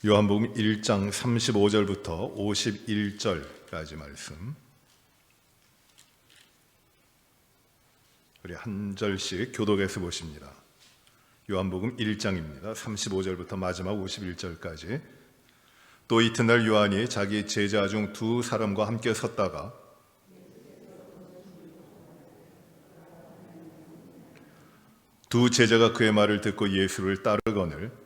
요한복음 1장 35절부터 51절까지 말씀. 우리 한 절씩 교독해서 보십니다. 요한복음 1장입니다. 35절부터 마지막 51절까지. 또 이튿날 요한이 자기 제자 중 두 사람과 함께 섰다가 두 제자가 그의 말을 듣고 예수를 따르거늘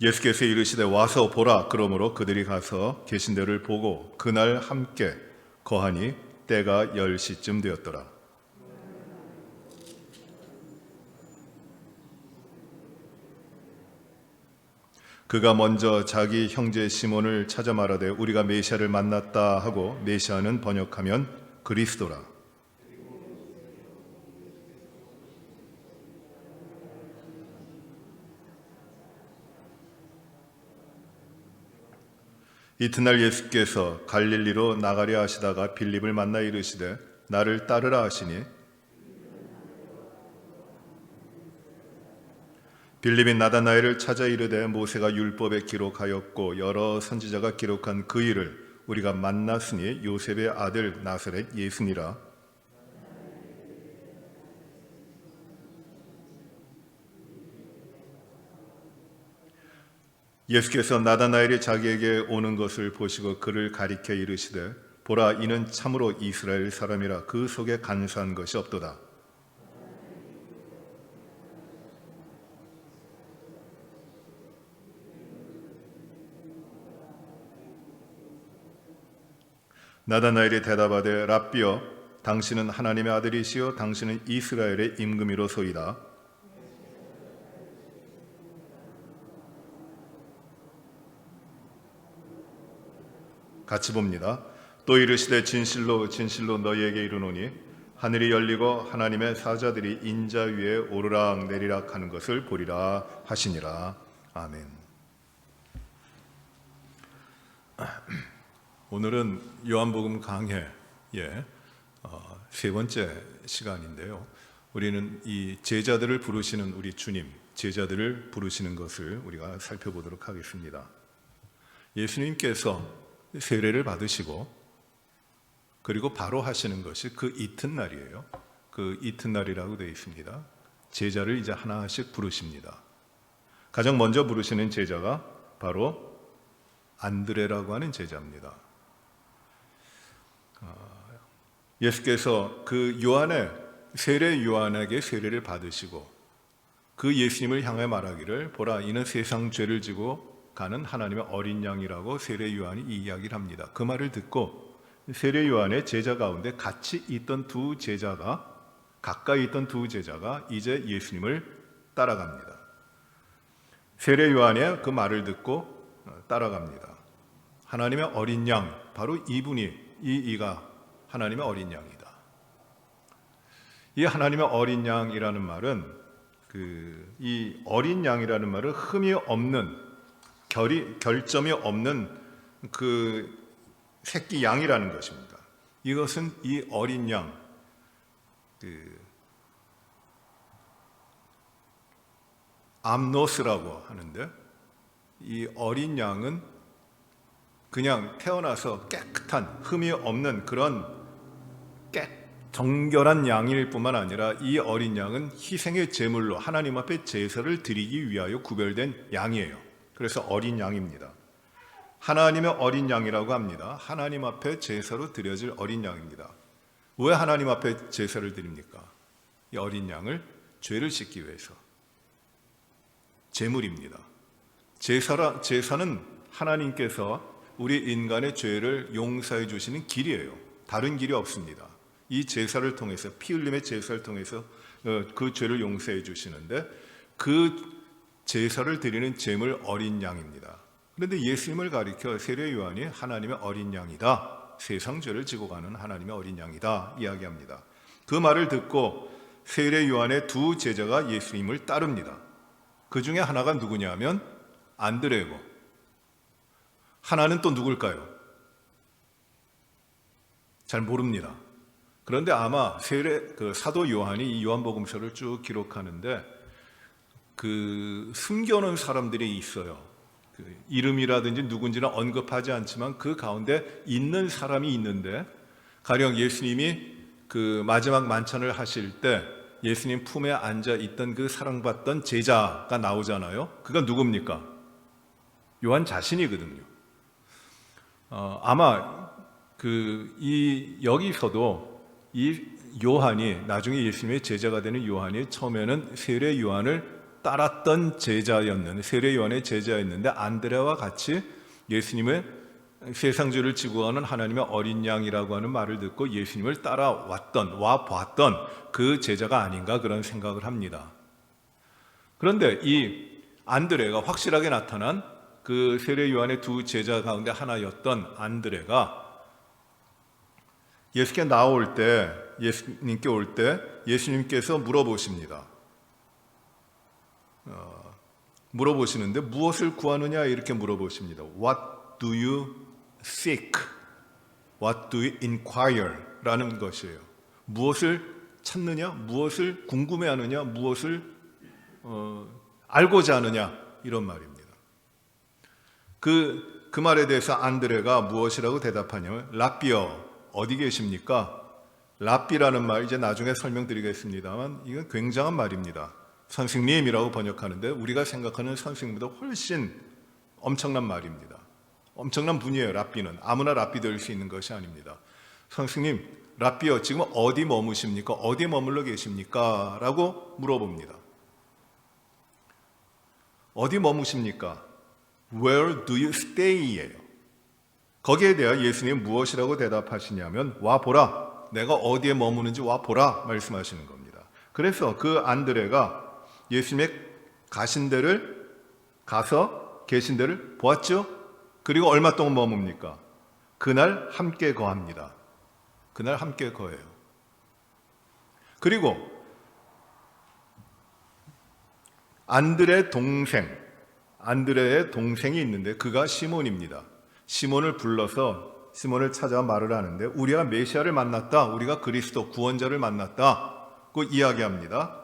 예수께서 이르시되 와서 보라. 그러므로 그들이 가서 계신 데를 보고 그날 함께 거하니 때가 10시쯤 되었더라. 그가 먼저 자기 형제 시몬을 찾아 말하되 우리가 메시아를 만났다 하고, 메시아는 번역하면 그리스도라. 이튿날 예수께서 갈릴리로 나가려 하시다가 빌립을 만나 이르시되 나를 따르라 하시니, 빌립이 나다나엘을 찾아 이르되 모세가 율법에 기록하였고 여러 선지자가 기록한 그 일을 우리가 만났으니 요셉의 아들 나사렛 예수니라. 예수께서 나다나엘이 자기에게 오는 것을 보시고 그를 가리켜 이르시되 보라, 이는 참으로 이스라엘 사람이라 그 속에 간사한 것이 없도다. 나다나엘이 대답하되 랍비여, 당신은 하나님의 아들이시요 당신은 이스라엘의 임금이로소이다. 같이 봅니다. 또 이르시되 진실로 진실로 너희에게 이르노니 하늘이 열리고 하나님의 사자들이 인자 위에 오르락 내리락 하는 것을 보리라 하시니라. 아멘. 오늘은 요한복음 강해의 세 번째 시간인데요. 우리는 이 제자들을 부르시는 우리 주님, 제자들을 부르시는 것을 우리가 살펴보도록 하겠습니다. 예수님께서 세례를 받으시고 그리고 바로 하시는 것이 그 이튿날이에요. 그 이튿날이라고 되어 있습니다. 제자를 이제 하나씩 부르십니다. 가장 먼저 부르시는 제자가 바로 안드레라고 하는 제자입니다. 예수께서 그 세례 요한에게 세례를 받으시고 그 예수님을 향해 말하기를 보라, 이는 세상 죄를 지고 가는 하나님의 어린 양이라고 세례 요한이 이 이야기를 합니다. 그 말을 듣고 세례 요한의 제자 가운데 같이 있던 두 제자가, 가까이 있던 두 제자가 이제 예수님을 따라갑니다. 세례 요한의 그 말을 듣고 따라갑니다. 하나님의 어린 양, 바로 이가 하나님의 어린 양이다. 이 하나님의 어린 양이라는 말은 이 어린 양이라는 말은 흠이 없는, 결점이 없는 그 새끼 양이라는 것입니다. 이것은 이 어린 양, 암노스라고 하는데, 이 어린 양은 그냥 태어나서 깨끗한, 흠이 없는 그런 정결한 양일 뿐만 아니라 이 어린 양은 희생의 제물로 하나님 앞에 제사를 드리기 위하여 구별된 양이에요. 그래서 어린 양입니다. 하나님의 어린 양이라고 합니다. 하나님 앞에 제사로 드려질 어린 양입니다. 왜 하나님 앞에 제사를 드립니까? 이 어린 양을 죄를 씻기 위해서. 제물입니다. 제사는 하나님께서 우리 인간의 죄를 용서해 주시는 길이에요. 다른 길이 없습니다. 이 제사를 통해서, 피 흘림의 제사를 통해서 그 죄를 용서해 주시는데, 그 제사를 드리는 제물 어린 양입니다. 그런데 예수님을 가리켜 세례 요한이 하나님의 어린 양이다, 세상 죄를 지고 가는 하나님의 어린 양이다 이야기합니다. 그 말을 듣고 세례 요한의 두 제자가 예수님을 따릅니다. 그 중에 하나가 누구냐면 안드레고, 하나는 또 누굴까요? 잘 모릅니다. 그런데 아마 그 사도 요한이 이 요한복음서를 쭉 기록하는데 숨겨놓은 사람들이 있어요. 이름이라든지 누군지는 언급하지 않지만 그 가운데 있는 사람이 있는데, 가령 예수님이 그 마지막 만찬을 하실 때 예수님 품에 앉아 있던 그 사랑받던 제자가 나오잖아요. 그가 누굽니까? 요한 자신이거든요. 아마 여기서도 이 요한이, 나중에 예수님의 제자가 되는 요한이 처음에는 세례 요한을 따랐던 제자였는데, 세례 요한의 제자였는데, 안드레와 같이 예수님의 세상죄를 지고 가는 하나님의 어린 양이라고 하는 말을 듣고 예수님을 와 봤던 그 제자가 아닌가, 그런 생각을 합니다. 그런데 이 안드레가 확실하게 나타난 그 세례 요한의 두 제자 가운데 하나였던 안드레가 예수님께 올 때 예수님께서 물어보십니다. 물어보시는데 무엇을 구하느냐 이렇게 물어보십니다. What do you seek? What do you inquire? 라는 것이에요. 무엇을 찾느냐? 무엇을 궁금해하느냐? 무엇을 알고자 하느냐? 이런 말입니다. 그 말에 대해서 안드레가 무엇이라고 대답하냐면, 랍비여, 어디 계십니까? 랍비라는 말 이제 나중에 설명드리겠습니다만 이건 굉장한 말입니다. 선생님이라고 번역하는데 우리가 생각하는 선생님보다 훨씬 엄청난 말입니다. 엄청난 분이에요. 랍비는 아무나 랍비 될 수 있는 것이 아닙니다. 선생님, 랍비여, 지금 어디 머무십니까? 어디에 머물러 계십니까? 라고 물어봅니다. 어디 머무십니까? Where do you stay? 예요. 거기에 대해 예수님이 무엇이라고 대답하시냐면, 와 보라, 내가 어디에 머무는지 와 보라 말씀하시는 겁니다. 그래서 그 안드레가 예수님의 가서 계신 데를 보았죠. 그리고 얼마 동안 머뭅니까? 그날 함께 거합니다. 그날 함께 거해요. 그리고 안드레의 동생이 있는데 그가 시몬입니다. 시몬을 불러서 시몬을 찾아와 말을 하는데, 우리가 메시아를 만났다, 우리가 그리스도 구원자를 만났다고 이야기합니다.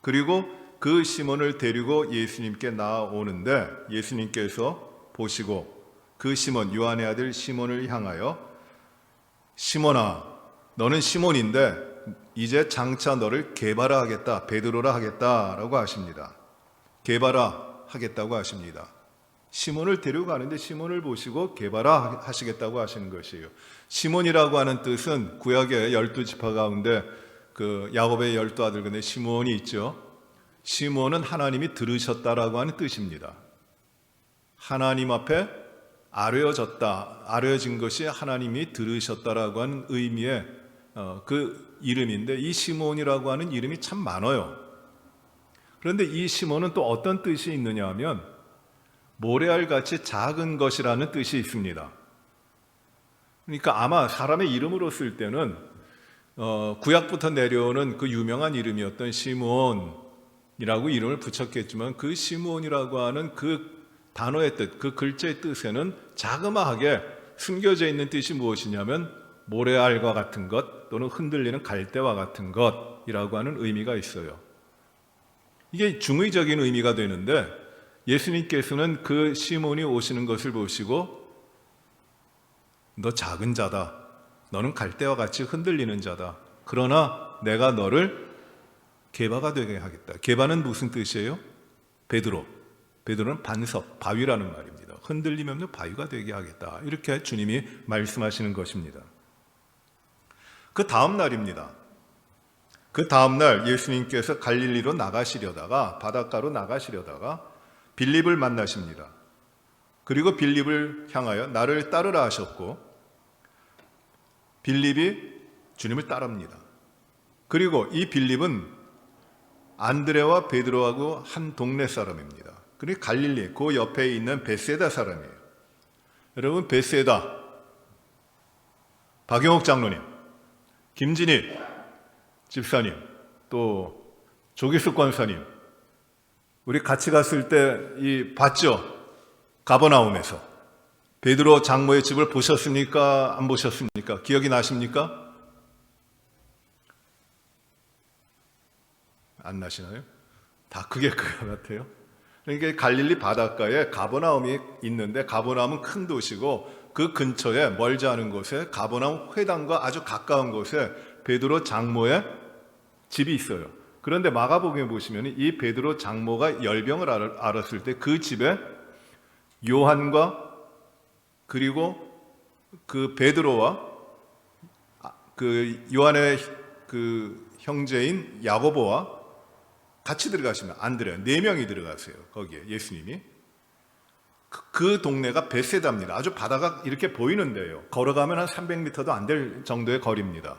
그리고 그 시몬을 데리고 예수님께 나아오는데 예수님께서 보시고 그 시몬, 요한의 아들 시몬을 향하여, 시몬아, 너는 시몬인데 이제 장차 너를 게바라 하겠다, 베드로라 하겠다라고 하십니다. 게바라 하겠다고 하십니다. 시몬을 데려가는데 시몬을 보시고 게바라 하시겠다고 하시는 것이에요. 시몬이라고 하는 뜻은 구약의 12지파 가운데 그 야곱의 12아들 중에 시몬이 있죠. 시몬은 하나님이 들으셨다라고 하는 뜻입니다. 하나님 앞에 아뢰어진 것이 하나님이 들으셨다라고 하는 의미의 그 이름인데, 이 시몬이라고 하는 이름이 참 많아요. 그런데 이 시몬은 또 어떤 뜻이 있느냐 하면, 모래알같이 작은 것이라는 뜻이 있습니다. 그러니까 아마 사람의 이름으로 쓸 때는 구약부터 내려오는 그 유명한 이름이었던 시몬이라고 이름을 붙였겠지만, 그 시몬이라고 하는 그 단어의 뜻, 그 글자의 뜻에는 자그마하게 숨겨져 있는 뜻이 무엇이냐면, 모래알과 같은 것 또는 흔들리는 갈대와 같은 것이라고 하는 의미가 있어요. 이게 중의적인 의미가 되는데, 예수님께서는 그 시몬이 오시는 것을 보시고, 너 작은 자다, 너는 갈대와 같이 흔들리는 자다, 그러나 내가 너를 게바가 되게 하겠다. 게바는 무슨 뜻이에요? 베드로는 반석, 바위라는 말입니다. 흔들림 없는 바위가 되게 하겠다, 이렇게 주님이 말씀하시는 것입니다. 그 다음 날입니다. 그 다음 날 예수님께서 갈릴리로 바닷가로 나가시려다가 빌립을 만나십니다. 그리고 빌립을 향하여 나를 따르라 하셨고, 빌립이 주님을 따릅니다. 그리고 이 빌립은 안드레와 베드로하고 한 동네 사람입니다. 그리고 갈릴리 그 옆에 있는 베세다 사람이에요. 여러분, 베세다, 박영옥 장로님, 김진희 집사님, 또 조기숙 권사님, 우리 같이 갔을 때 봤죠? 가버나움에서 베드로 장모의 집을 보셨습니까? 안 보셨습니까? 기억이 나십니까? 안 나시나요? 다 그게 그거 같아요. 그러니까 갈릴리 바닷가에 가버나움이 있는데, 가버나움은 큰 도시고 그 근처에 멀지 않은 곳에 가버나움 회당과 아주 가까운 곳에 베드로 장모의 집이 있어요. 그런데 마가복음에 보시면 이 베드로 장모가 열병을 앓았을 때 그 집에 요한과 그리고 그 베드로와 그 요한의 그 형제인 야고보와 같이 들어가시면 안드레 4명이 들어가세요. 거기에 예수님이. 그 동네가 베세다입니다. 아주 바다가 이렇게 보이는데요. 걸어가면 한 300m도 안 될 정도의 거리입니다.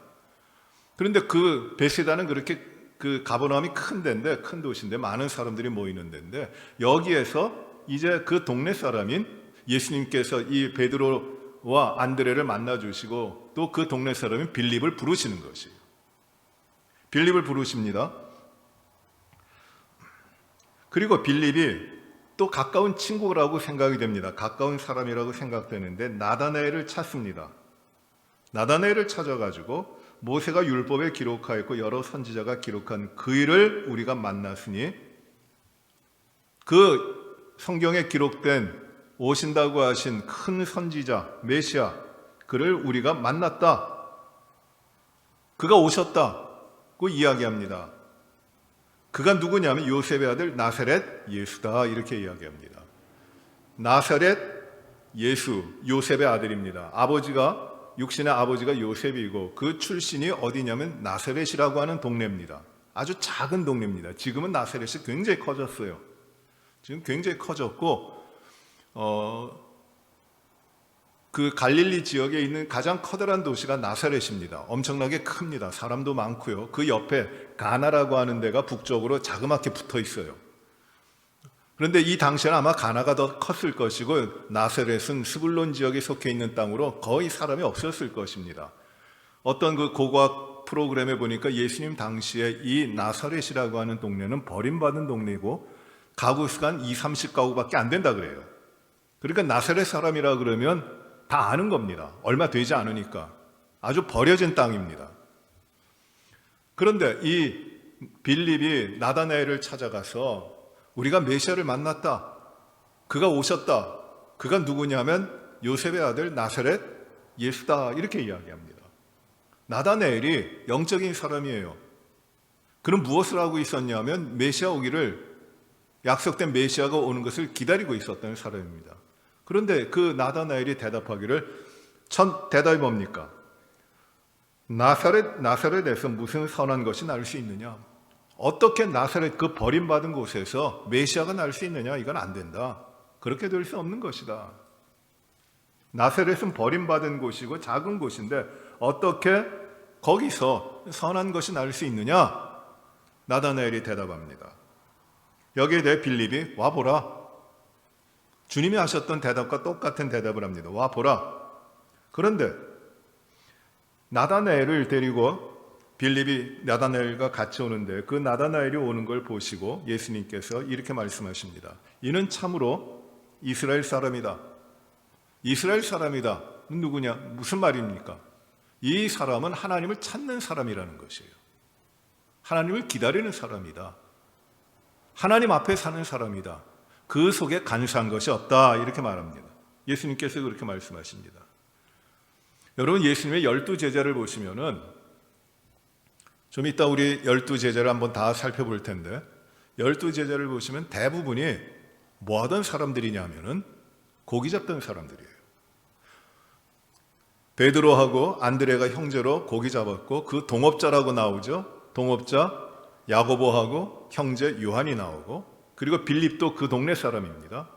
그런데 그 베세다는 그렇게 그 가버나움이 큰 데인데, 큰 도시인데 많은 사람들이 모이는 데인데, 여기에서 이제 그 동네 사람인 예수님께서 이 베드로와 안드레를 만나 주시고 또 그 동네 사람인 빌립을 부르시는 것이에요. 빌립을 부르십니다. 그리고 빌립이 또 가까운 친구라고 생각이 됩니다. 가까운 사람이라고 생각되는데 나다나엘을 찾습니다. 나다나엘을 찾아가지고 모세가 율법에 기록하였고 여러 선지자가 기록한 그 일을 우리가 만났으니 그 성경에 기록된 오신다고 하신 큰 선지자 메시아 그를 우리가 만났다. 그가 오셨다고 이야기합니다. 그가 누구냐면 요셉의 아들 나사렛 예수다, 이렇게 이야기합니다. 나사렛 예수, 요셉의 아들입니다. 육신의 아버지가 요셉이고 그 출신이 어디냐면 나사렛이라고 하는 동네입니다. 아주 작은 동네입니다. 지금은 나사렛이 굉장히 커졌어요. 지금 굉장히 커졌고 그 갈릴리 지역에 있는 가장 커다란 도시가 나사렛입니다. 엄청나게 큽니다. 사람도 많고요. 그 옆에 가나라고 하는 데가 북쪽으로 자그맣게 붙어 있어요. 그런데 이 당시에는 아마 가나가 더 컸을 것이고 나사렛은 스불론 지역에 속해 있는 땅으로 거의 사람이 없었을 것입니다. 어떤 그 고고학 프로그램에 보니까 예수님 당시에 이 나사렛이라고 하는 동네는 버림받은 동네고 가구 수가 한 30가구밖에 안 된다 그래요. 그러니까 나사렛 사람이라 그러면 다 아는 겁니다. 얼마 되지 않으니까. 아주 버려진 땅입니다. 그런데 이 빌립이 나다나엘을 찾아가서 우리가 메시아를 만났다. 그가 오셨다. 그가 누구냐면 요셉의 아들 나사렛 예수다. 이렇게 이야기합니다. 나다나엘이 영적인 사람이에요. 그는 무엇을 하고 있었냐면 메시아 오기를, 약속된 메시아가 오는 것을 기다리고 있었던 사람입니다. 그런데 그 나다나엘이 대답하기를, 첫 대답이 뭡니까? 나사렛에서 무슨 선한 것이 날 수 있느냐? 어떻게 나사렛 그 버림받은 곳에서 메시아가 날 수 있느냐? 이건 안 된다. 그렇게 될 수 없는 것이다. 나사렛은 버림받은 곳이고 작은 곳인데 어떻게 거기서 선한 것이 날 수 있느냐? 나다나엘이 대답합니다. 여기에 대해 빌립이 와보라. 주님이 하셨던 대답과 똑같은 대답을 합니다. 와보라. 그런데 나다나엘을 데리고 빌립이 나다나엘과 같이 오는데 그 나다나엘이 오는 걸 보시고 예수님께서 이렇게 말씀하십니다. 이는 참으로 이스라엘 사람이다. 이스라엘 사람이다. 누구냐? 무슨 말입니까? 이 사람은 하나님을 찾는 사람이라는 것이에요. 하나님을 기다리는 사람이다. 하나님 앞에 사는 사람이다. 그 속에 간사한 것이 없다. 이렇게 말합니다. 예수님께서 그렇게 말씀하십니다. 여러분, 예수님의 12제자를 보시면은 좀 이따 우리 12제자를 한번 다 살펴볼 텐데 12제자를 보시면 대부분이 뭐 하던 사람들이냐면은 고기 잡던 사람들이에요. 베드로하고 안드레가 형제로 고기 잡았고 그 동업자라고 나오죠. 동업자 야고보하고 형제 요한이 나오고 그리고 빌립도 그 동네 사람입니다.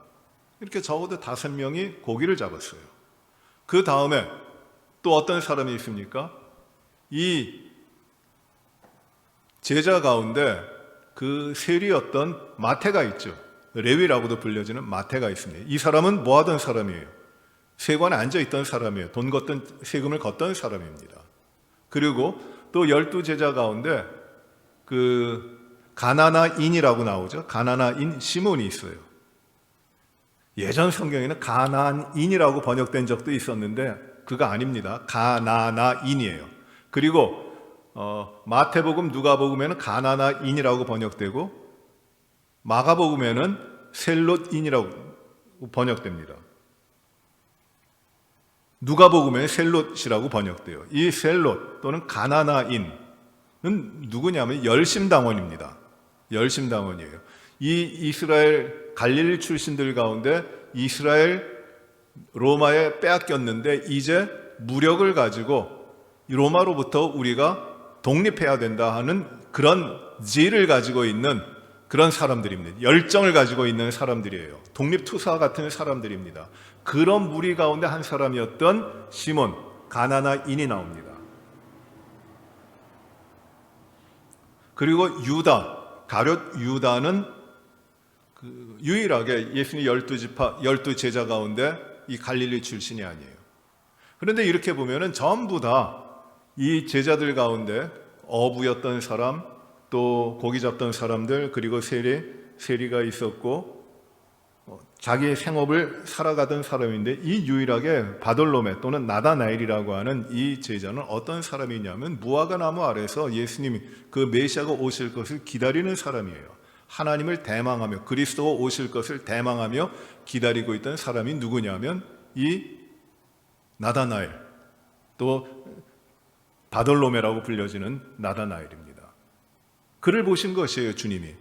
이렇게 적어도 5명이 고기를 잡았어요. 그 다음에 또 어떤 사람이 있습니까? 이 제자 가운데 그 세리였던 마태가 있죠. 레위라고도 불려지는 마태가 있습니다. 이 사람은 뭐 하던 사람이에요? 세관에 앉아있던 사람이에요. 돈 걷던, 세금을 걷던 사람입니다. 그리고 또 12제자 가운데 그 가나나인이라고 나오죠. 가나나인 시몬이 있어요. 예전 성경에는 가나안인이라고 번역된 적도 있었는데 그거 아닙니다. 가나나인이에요. 그리고 마태복음, 누가복음에는 가나나인이라고 번역되고 마가복음에는 셀롯인이라고 번역됩니다. 누가복음에 셀롯이라고 번역돼요. 이 셀롯 또는 가나나인은 누구냐면 열심당원입니다. 열심당원이에요. 이 이스라엘 갈릴리 출신들 가운데 이스라엘 로마에 빼앗겼는데 이제 무력을 가지고 로마로부터 우리가 독립해야 된다 하는 그런 지혜를 가지고 있는 그런 사람들입니다. 열정을 가지고 있는 사람들이에요. 독립투사 같은 사람들입니다. 그런 무리 가운데 한 사람이었던 시몬, 가나나인이 나옵니다. 그리고 유다, 가룟 유다는 유일하게 예수님 12 제자 가운데 이 갈릴리 출신이 아니에요. 그런데 이렇게 보면은 전부 다 이 제자들 가운데 어부였던 사람, 또 고기 잡던 사람들, 그리고 세리가 있었고 자기의 생업을 살아가던 사람인데 이 유일하게 바돌로메 또는 나다나엘이라고 하는 이 제자는 어떤 사람이냐면 무화과 나무 아래서 예수님이 그 메시아가 오실 것을 기다리는 사람이에요. 하나님을 대망하며 그리스도가 오실 것을 대망하며 기다리고 있던 사람이 누구냐면 이 나다나엘, 또 바돌로메라고 불려지는 나다나엘입니다. 그를 보신 것이에요, 주님이.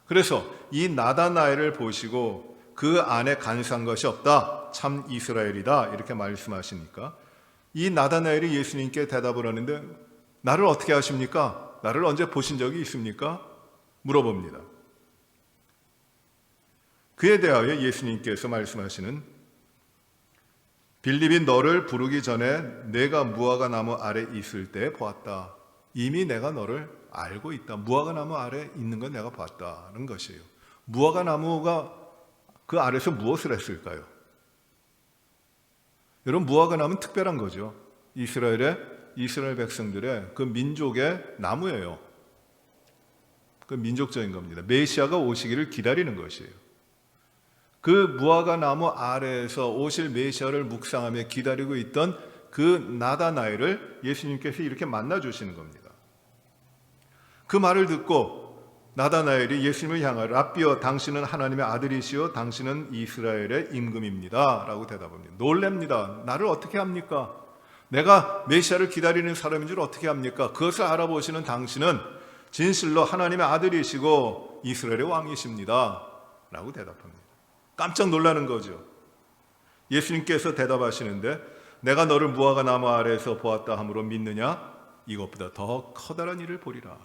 그래서 이 나다나엘을 보시고 그 안에 간사한 것이 없다, 참 이스라엘이다 이렇게 말씀하시니까 이 나다나엘이 예수님께 대답을 하는데 나를 어떻게 아십니까? 나를 언제 보신 적이 있습니까? 물어봅니다. 그에 대하여 예수님께서 말씀하시는 빌립이 너를 부르기 전에 내가 무화과 나무 아래 있을 때 보았다. 이미 내가 너를 알고 있다. 무화과 나무 아래 있는 건 내가 봤다는 것이에요. 무화과 나무가 그 아래서 무엇을 했을까요? 여러분, 무화과 나무는 특별한 거죠. 이스라엘 백성들의 그 민족의 나무예요. 그 민족적인 겁니다. 메시아가 오시기를 기다리는 것이에요. 그 무화과 나무 아래에서 오실 메시아를 묵상하며 기다리고 있던 그 나다나엘을 예수님께서 이렇게 만나 주시는 겁니다. 그 말을 듣고 나다나엘이 예수님을 향하여 랍비여 당신은 하나님의 아들이시요 당신은 이스라엘의 임금입니다 라고 대답합니다. 놀랍니다. 나를 어떻게 합니까? 내가 메시아를 기다리는 사람인 줄 어떻게 합니까? 그것을 알아보시는 당신은 진실로 하나님의 아들이시고 이스라엘의 왕이십니다 라고 대답합니다. 깜짝 놀라는 거죠. 예수님께서 대답하시는데 내가 너를 무화과 나무 아래에서 보았다 함으로 믿느냐? 이것보다 더 커다란 일을 보리라.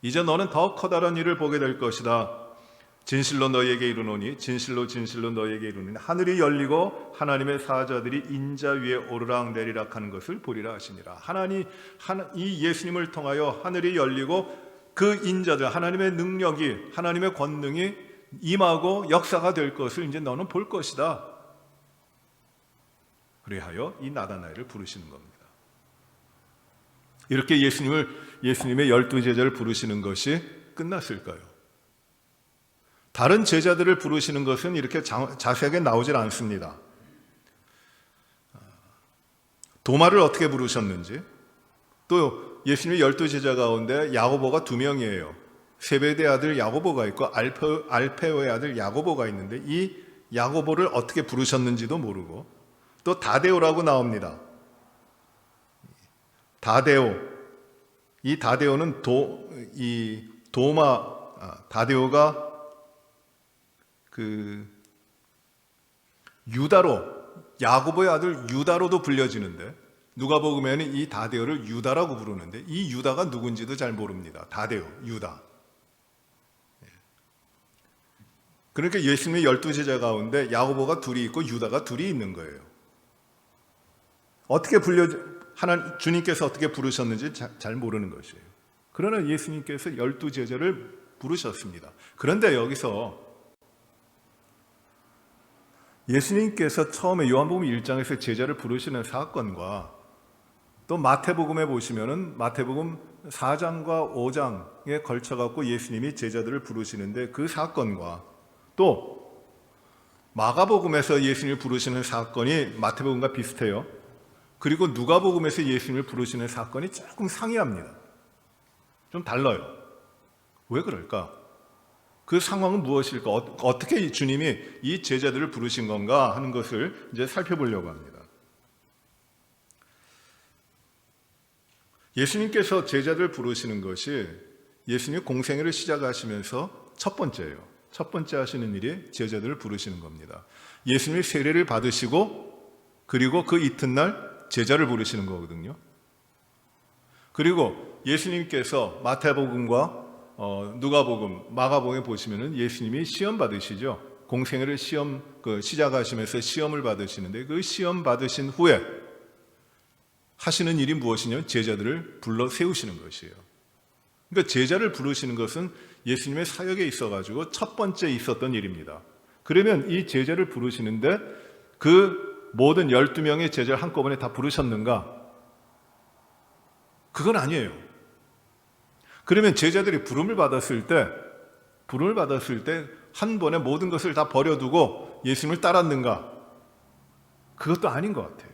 이제 너는 더 커다란 일을 보게 될 것이다. 진실로 너희에게 이르노니 진실로 너희에게 이르노니 하늘이 열리고 하나님의 사자들이 인자 위에 오르락 내리락 하는 것을 보리라 하시니라. 이 예수님을 통하여 하늘이 열리고 그 인자들, 하나님의 능력이, 하나님의 권능이 임하고 역사가 될 것을 이제 너는 볼 것이다. 그래하여 이 나다나엘을 부르시는 겁니다. 이렇게 예수님의 12 제자를 부르시는 것이 끝났을까요? 다른 제자들을 부르시는 것은 이렇게 자세하게 나오질 않습니다. 도마를 어떻게 부르셨는지, 또 예수님의 12 제자 가운데 야고보가 2명이에요. 세베대 아들 야고보가 있고 알페오의 아들 야고보가 있는데 이 야고보를 어떻게 부르셨는지도 모르고, 또 다데오라고 나옵니다. 다데오, 이 다데오는 다데오가 그 유다로, 야고보의 아들 유다로도 불려지는데 누가복음에는 이 다데오를 유다라고 부르는데 이 유다가 누군지도 잘 모릅니다. 다데오, 유다. 그러니까 예수님의 12 제자 가운데 야고보가 둘이 있고 유다가 둘이 있는 거예요. 어떻게 주님께서 어떻게 부르셨는지 잘 모르는 것이에요. 그러나 예수님께서 12 제자를 부르셨습니다. 그런데 여기서 예수님께서 처음에 요한복음 1장에서 제자를 부르시는 사건과 또 마태복음에 보시면은 마태복음 4장과 5장에 걸쳐 갖고 예수님이 제자들을 부르시는데 그 사건과 또 마가복음에서 예수님을 부르시는 사건이 마태복음과 비슷해요. 그리고 누가복음에서 예수님을 부르시는 사건이 조금 상이합니다. 좀 달라요. 왜 그럴까? 그 상황은 무엇일까? 어떻게 주님이 이 제자들을 부르신 건가 하는 것을 이제 살펴보려고 합니다. 예수님께서 제자들을 부르시는 것이 예수님이 공생애를 시작하시면서 첫 번째예요. 첫 번째 하시는 일이 제자들을 부르시는 겁니다. 예수님이 세례를 받으시고 그리고 그 이튿날 제자를 부르시는 거거든요. 그리고 예수님께서 마태복음과 누가복음, 마가복음에 보시면은 예수님이 시험 받으시죠. 공생애를 시작하시면서 시험을 받으시는데 그 시험 받으신 후에 하시는 일이 무엇이냐면 제자들을 불러 세우시는 것이에요. 그러니까 제자를 부르시는 것은 예수님의 사역에 있어가지고 첫 번째 있었던 일입니다. 그러면 이 제자를 부르시는데 그 모든 12명의 제자를 한꺼번에 다 부르셨는가? 그건 아니에요. 그러면 제자들이 부름을 받았을 때 한 번에 모든 것을 다 버려두고 예수님을 따랐는가? 그것도 아닌 것 같아요.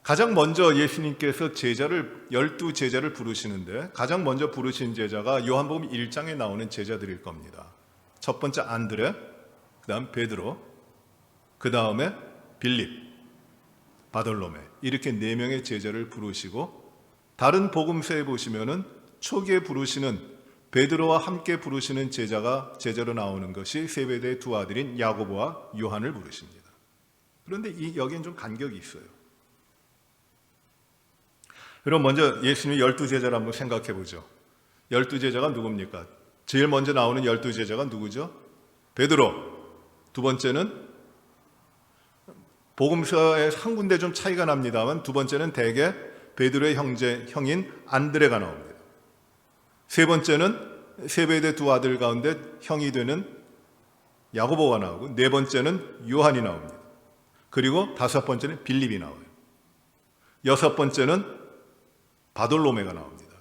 가장 먼저 예수님께서 12제자를 부르시는데 가장 먼저 부르신 제자가 요한복음 1장에 나오는 제자들일 겁니다. 첫 번째 안드레, 그 다음 베드로, 그 다음에 빌립, 바돌로메 이렇게 4명의 제자를 부르시고 다른 복음서에 보시면은 초기에 부르시는 베드로와 함께 부르시는 제자로 나오는 것이 세베대의 두 아들인 야고보와 요한을 부르십니다. 그런데 여기엔 좀 간격이 있어요. 그럼 먼저 예수님의 12제자를 한번 생각해 보죠. 12제자가 누굽니까? 제일 먼저 나오는 12제자가 누구죠? 베드로. 두 번째는 복음서에 한 군데 좀 차이가 납니다만 두 번째는 대개 베드로의 형인 안드레가 나옵니다. 세 번째는 세베대 두 아들 가운데 형이 되는 야고보가 나오고 네 번째는 요한이 나옵니다. 그리고 다섯 번째는 빌립이 나와요. 여섯 번째는 바돌로메가 나옵니다.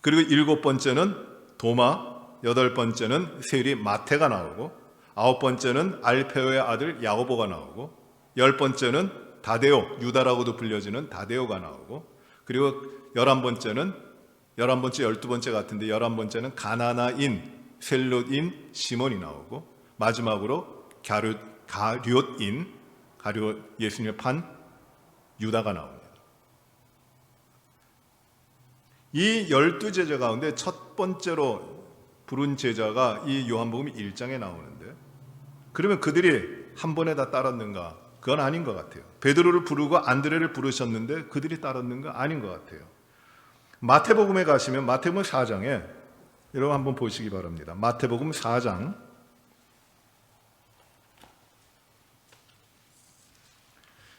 그리고 일곱 번째는 도마, 여덟 번째는 세리 마태가 나오고 아홉 번째는 알페오의 아들 야고보가 나오고 열 번째는 다데오, 유다라고도 불려지는 다데오가 나오고 그리고 11번째, 12번째 같은데 11번째는 가나나인, 셀롯인 시몬이 나오고 마지막으로 가룟 예수님을 판 유다가 나옵니다. 이 12제자 가운데 첫 번째로 부른 제자가 이 요한복음 1장에 나오는데 그러면 그들이 한 번에 다 따랐는가? 그건 아닌 것 같아요. 베드로를 부르고 안드레를 부르셨는데 그들이 따랐는가? 아닌 것 같아요. 마태복음에 가시면 마태복음 4장에 여러분 한번 보시기 바랍니다. 마태복음 4장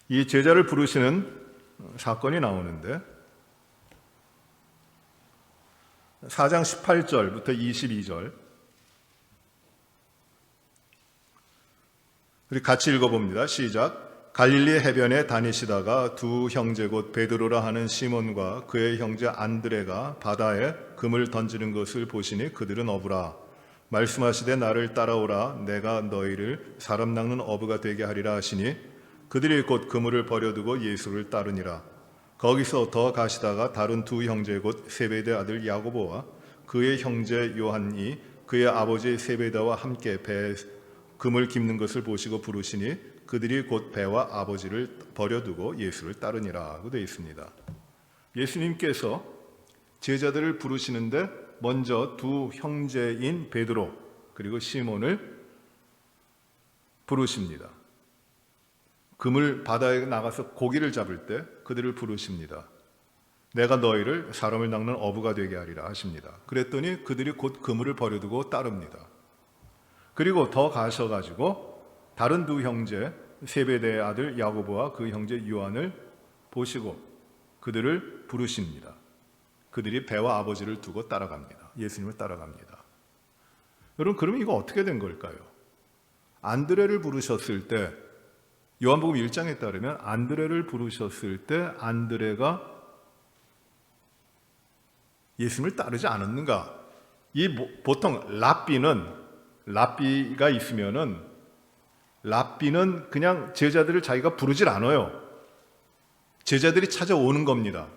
이 제자를 부르시는 사건이 나오는데 4장 18절부터 22절 우리 같이 읽어봅니다. 시작. 갈릴리 해변에 다니시다가 두 형제 곧 베드로라 하는 시몬과 그의 형제 안드레가 바다에 금을 던지는 것을 보시니 그들은 어부라. 말씀하시되 나를 따라오라. 내가 너희를 사람 낚는 어부가 되게 하리라 하시니 그들이 곧 그물을 버려두고 예수를 따르니라. 거기서 더 가시다가 다른 두 형제 곧 세베대 아들 야고보와 그의 형제 요한이 그의 아버지 세베다와 함께 배에 금을 깁는 것을 보시고 부르시니 그들이 곧 배와 아버지를 버려두고 예수를 따르니라고 되어 있습니다. 예수님께서 제자들을 부르시는데 먼저 두 형제인 베드로 그리고 시몬을 부르십니다. 그물 바다에 나가서 고기를 잡을 때 그들을 부르십니다. 내가 너희를 사람을 낚는 어부가 되게 하리라 하십니다. 그랬더니 그들이 곧 그물을 버려두고 따릅니다. 그리고 더 가셔가지고 다른 두 형제 세베대의 아들 야고보와 그 형제 요한을 보시고 그들을 부르십니다. 그들이 배와 아버지를 두고 따라갑니다. 예수님을 따라갑니다. 여러분 그러면 이거 어떻게 된 걸까요? 안드레를 부르셨을 때 요한복음 1장에 따르면 안드레를 부르셨을 때 안드레가 예수님을 따르지 않았는가? 보통 랍비는 랍비가 있으면은 랍비는 그냥 제자들을 자기가 부르질 않아요. 제자들이 찾아오는 겁니다.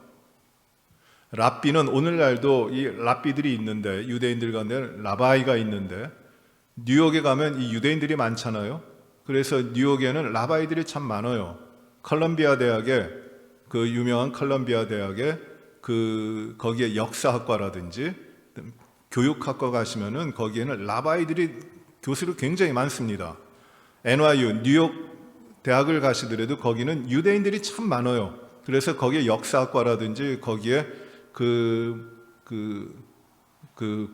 랍비는 오늘날도 이 랍비들이 있는데, 유대인들 가운데 라바이가 있는데, 뉴욕에 가면 이 유대인들이 많잖아요. 그래서 뉴욕에는 라바이들이 참 많아요. 컬럼비아 대학에, 그 유명한 컬럼비아 대학에 거기에 역사학과라든지 교육학과 가시면은 거기에는 라바이들이 교수로 굉장히 많습니다. NYU, 뉴욕 대학을 가시더라도 거기는 유대인들이 참 많아요. 그래서 거기에 역사학과라든지 거기에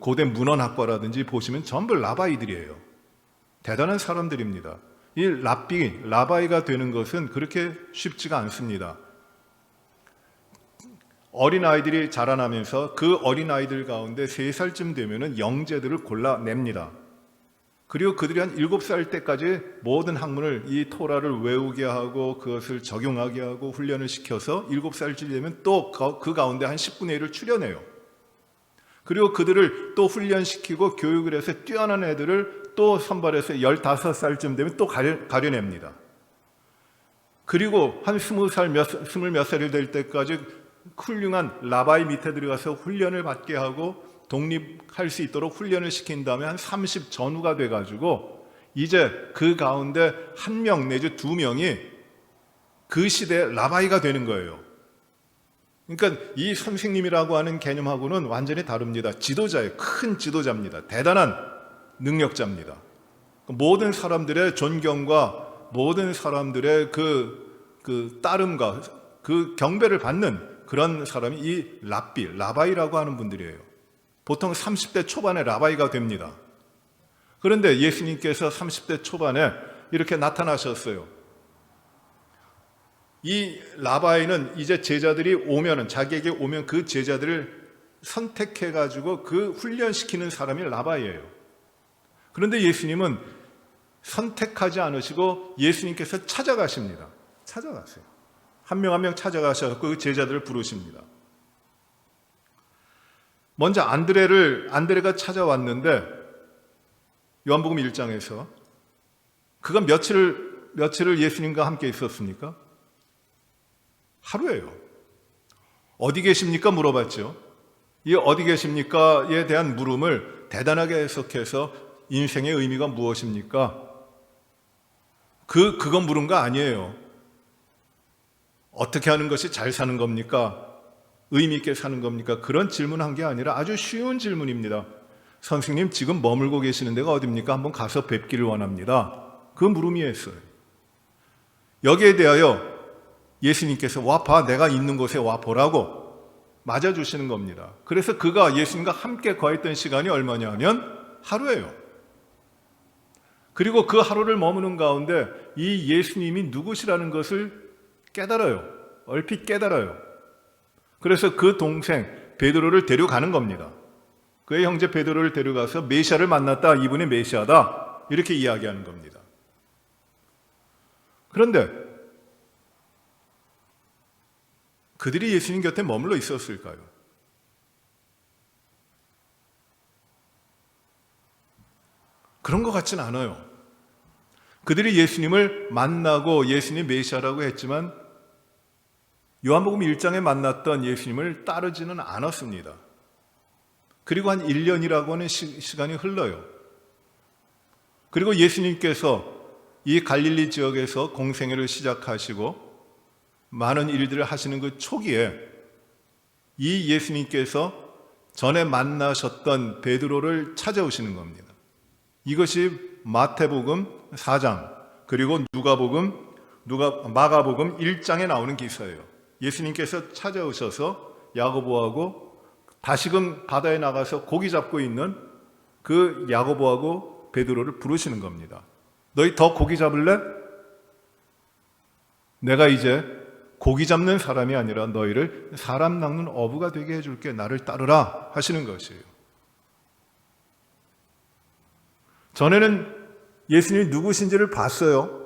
고대 문헌학과라든지 보시면 전부 라바이들이에요. 대단한 사람들입니다. 이 라바이가 되는 것은 그렇게 쉽지가 않습니다. 어린아이들이 자라나면서 그 어린아이들 가운데 3살쯤 되면은 영재들을 골라냅니다. 그리고 그들이 한 7살 때까지 모든 학문을, 이 토라를 외우게 하고 그것을 적용하게 하고 훈련을 시켜서 7살쯤 되면 또 그 가운데 한 10분의 1을 추려내요. 그리고 그들을 또 훈련시키고 교육을 해서 뛰어난 애들을 또 선발해서 15살쯤 되면 또 가려냅니다. 그리고 한 20살, 몇 살이 될 때까지 훌륭한 라바이 밑에 들어가서 훈련을 받게 하고 독립할 수 있도록 훈련을 시킨 다음에 한 30 전후가 돼가지고 이제 그 가운데 1명 내지 2명이 그 시대의 라바이가 되는 거예요. 그러니까 이 선생님이라고 하는 개념하고는 완전히 다릅니다. 지도자예요. 큰 지도자입니다. 대단한 능력자입니다. 모든 사람들의 존경과 모든 사람들의 그 따름과 그 경배를 받는 그런 사람이 이 라바이라고 하는 분들이에요. 보통 30대 초반에 라바이가 됩니다. 그런데 예수님께서 30대 초반에 이렇게 나타나셨어요. 이 라바이는 이제 제자들이 오면은, 자기에게 오면 그 제자들을 선택해가지고 그 훈련시키는 사람이 라바이예요. 그런데 예수님은 선택하지 않으시고 예수님께서 찾아가십니다. 찾아가세요. 한 명 한 명 찾아가셔서 그 제자들을 부르십니다. 먼저 안드레가 찾아왔는데 요한복음 1장에서 그가 며칠을 예수님과 함께 있었습니까? 하루예요. 어디 계십니까? 물어봤죠. 이 어디 계십니까?에 대한 물음을 대단하게 해석해서 인생의 의미가 무엇입니까? 그건 물은 거 아니에요. 어떻게 하는 것이 잘 사는 겁니까? 의미 있게 사는 겁니까? 그런 질문한 게 아니라 아주 쉬운 질문입니다. 선생님, 지금 머물고 계시는 데가 어디입니까? 한번 가서 뵙기를 원합니다. 그 물음이었어요. 여기에 대하여 예수님께서 와봐, 내가 있는 곳에 와보라고 맞아주시는 겁니다. 그래서 그가 예수님과 함께 거했던 시간이 얼마냐 하면 하루예요. 그리고 그 하루를 머무는 가운데 이 예수님이 누구시라는 것을 깨달아요. 얼핏 깨달아요. 그래서 그 동생 베드로를 데려가는 겁니다. 그의 형제 베드로를 데려가서 메시아를 만났다. 이분이 메시아다. 이렇게 이야기하는 겁니다. 그런데 그들이 예수님 곁에 머물러 있었을까요? 그런 것 같진 않아요. 그들이 예수님을 만나고 예수님 메시아라고 했지만 요한복음 1장에 만났던 예수님을 따르지는 않았습니다. 그리고 한 1년이라고 하는 시간이 흘러요. 그리고 예수님께서 이 갈릴리 지역에서 공생애를 시작하시고 많은 일들을 하시는 그 초기에 이 예수님께서 전에 만나셨던 베드로를 찾아오시는 겁니다. 이것이 마태복음 4장 그리고 마가복음 1장에 나오는 기사예요. 예수님께서 찾아오셔서 야고보하고 다시금 바다에 나가서 고기 잡고 있는 그 야고보하고 베드로를 부르시는 겁니다. 너희 더 고기 잡을래? 내가 이제 고기 잡는 사람이 아니라 너희를 사람 낚는 어부가 되게 해줄게. 나를 따르라 하시는 것이에요. 전에는 예수님이 누구신지를 봤어요.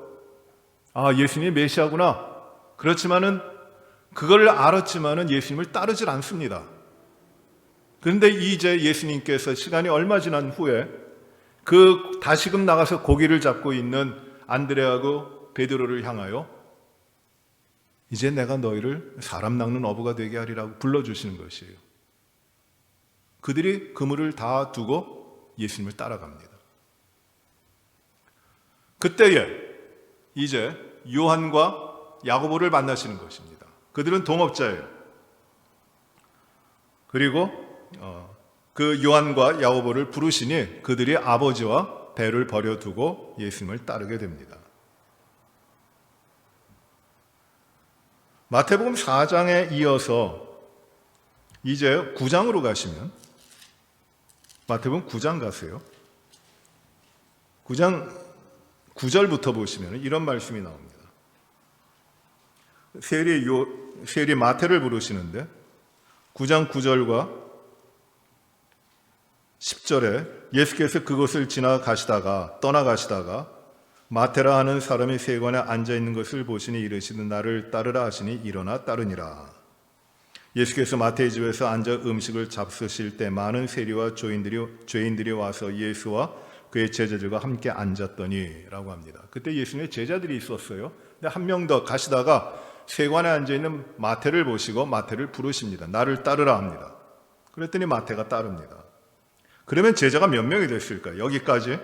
아, 예수님이 메시아구나. 그렇지만은 그걸 알았지만은 예수님을 따르질 않습니다. 그런데 이제 예수님께서 시간이 얼마 지난 후에 그 다시금 나가서 고기를 잡고 있는 안드레하고 베드로를 향하여 이제 내가 너희를 사람 낚는 어부가 되게 하리라고 불러주시는 것이에요. 그들이 그물을 다 두고 예수님을 따라갑니다. 그때에 이제 요한과 야고보를 만나시는 것입니다. 그들은 동업자예요. 그리고 그 요한과 야고보를 부르시니 그들이 아버지와 배를 버려두고 예수님을 따르게 됩니다. 마태복음 4장에 이어서 이제 9장으로 가시면, 마태복음 9장 가세요. 9장 9절부터 보시면 이런 말씀이 나옵니다. 세리 마태를 부르시는데 9장 9절과 10절에 예수께서 그곳을 떠나가시다가 마태라 하는 사람이 세관에 앉아있는 것을 보시니 이르시되 나를 따르라 하시니 일어나 따르니라. 예수께서 마태의 집에서 앉아 음식을 잡수실 때 많은 세리와 죄인들이 와서 예수와 그의 제자들과 함께 앉았더니 라고 합니다. 그때 예수님의 제자들이 있었어요. 근데 한 명 더 가시다가 세관에 앉아있는 마태를 보시고 마태를 부르십니다. 나를 따르라 합니다. 그랬더니 마태가 따릅니다. 그러면 제자가 몇 명이 됐을까요? 여기까지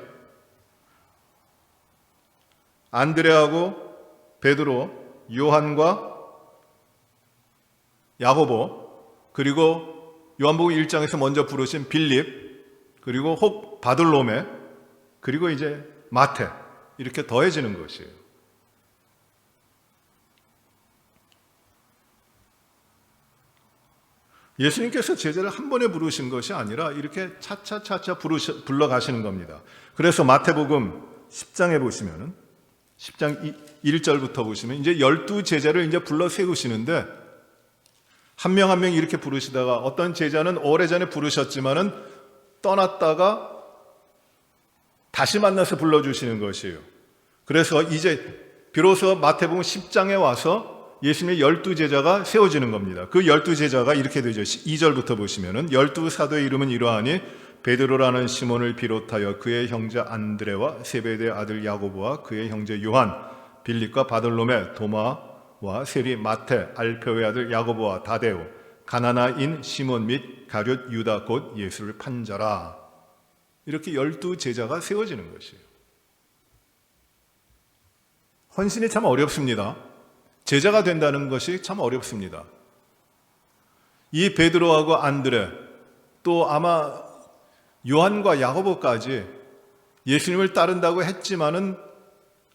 안드레하고 베드로, 요한과 야고보, 그리고 요한복음 1장에서 먼저 부르신 빌립, 그리고 혹 바들로메, 그리고 이제 마태, 이렇게 더해지는 것이에요. 예수님께서 제자를 한 번에 부르신 것이 아니라 이렇게 차차차차 불러가시는 겁니다. 그래서 마태복음 10장에 보시면은 10장 1절부터 보시면 이제 12제자를 이제 불러 세우시는데 한 명 한 명 이렇게 부르시다가 어떤 제자는 오래전에 부르셨지만은 떠났다가 다시 만나서 불러주시는 것이에요. 그래서 이제 비로소 마태복음 10장에 와서 예수님의 12제자가 세워지는 겁니다. 그 12제자가 이렇게 되죠. 2절부터 보시면은 12사도의 이름은 이러하니 베드로라는 시몬을 비롯하여 그의 형제 안드레와 세베대의 아들 야고보와 그의 형제 요한, 빌립과 바들로메, 도마와 세리 마태, 알페오의 아들 야고보와 다데오, 가나나인 시몬 및 가룟 유다 곧 예수를 판 자라. 이렇게 12제자가 세워지는 것이에요. 헌신이 참 어렵습니다. 제자가 된다는 것이 참 어렵습니다. 이 베드로하고 안드레, 또 아마 요한과 야고보까지 예수님을 따른다고 했지만은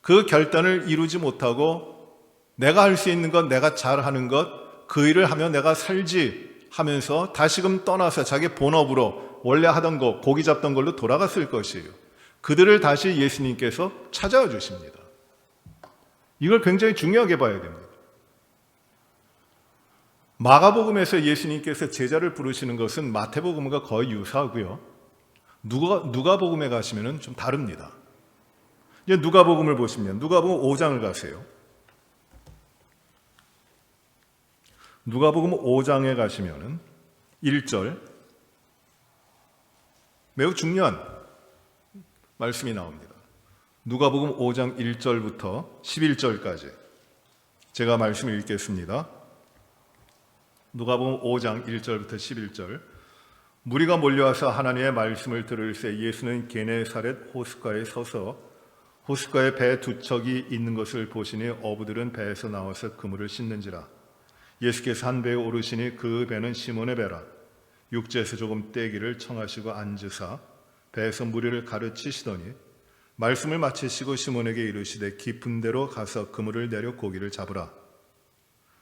그 결단을 이루지 못하고 내가 할 수 있는 것, 내가 잘하는 것, 그 일을 하면 내가 살지 하면서 다시금 떠나서 자기 본업으로 원래 하던 거, 고기 잡던 걸로 돌아갔을 것이에요. 그들을 다시 예수님께서 찾아와 주십니다. 이걸 굉장히 중요하게 봐야 됩니다. 마가복음에서 예수님께서 제자를 부르시는 것은 마태복음과 거의 유사하고요. 누가복음에 가시면 좀 다릅니다. 이제 누가복음을 보시면 누가복음 5장을 가세요. 누가복음 5장에 가시면 1절 매우 중요한 말씀이 나옵니다. 누가복음 5장 1절부터 11절까지 제가 말씀을 읽겠습니다. 누가복음 5장 1절부터 11절. 무리가 몰려와서 하나님의 말씀을 들을새 예수는 게네사렛 호숫가에 서서 호숫가에 배 두 척이 있는 것을 보시니 어부들은 배에서 나와서 그물을 씻는지라. 예수께서 한 배에 오르시니 그 배는 시몬의 배라. 육지에서 조금 떼기를 청하시고 앉으사 배에서 무리를 가르치시더니 말씀을 마치시고 시몬에게 이르시되 깊은 데로 가서 그물을 내려 고기를 잡으라.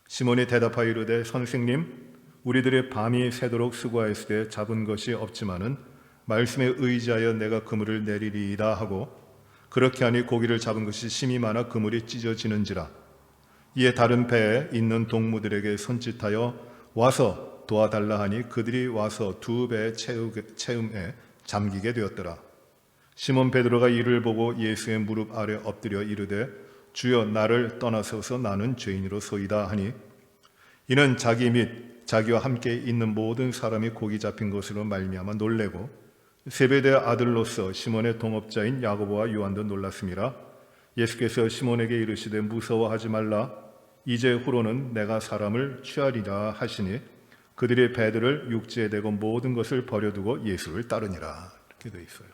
시몬이 대답하여 이르되 선생님 우리들의 밤이 새도록 수고하였으되 잡은 것이 없지만은 말씀에 의지하여 내가 그물을 내리리이다 하고 그렇게 하니 고기를 잡은 것이 심히 많아 그물이 찢어지는지라. 이에 다른 배에 있는 동무들에게 손짓하여 와서 도와달라 하니 그들이 와서 두 배의 채움에 잠기게 되었더라. 시몬 베드로가 이를 보고 예수의 무릎 아래 엎드려 이르되 주여 나를 떠나소서 나는 죄인으로소이다 하니 이는 자기 및 자기와 함께 있는 모든 사람이 고기 잡힌 것으로 말미암아 놀래고 세베대의 아들로서 시몬의 동업자인 야고보와 요한도 놀랐습니다. 예수께서 시몬에게 이르시되 무서워하지 말라. 이제 후로는 내가 사람을 취하리라 하시니 그들이 배들을 육지에 대고 모든 것을 버려두고 예수를 따르니라. 이렇게 되어 있어요.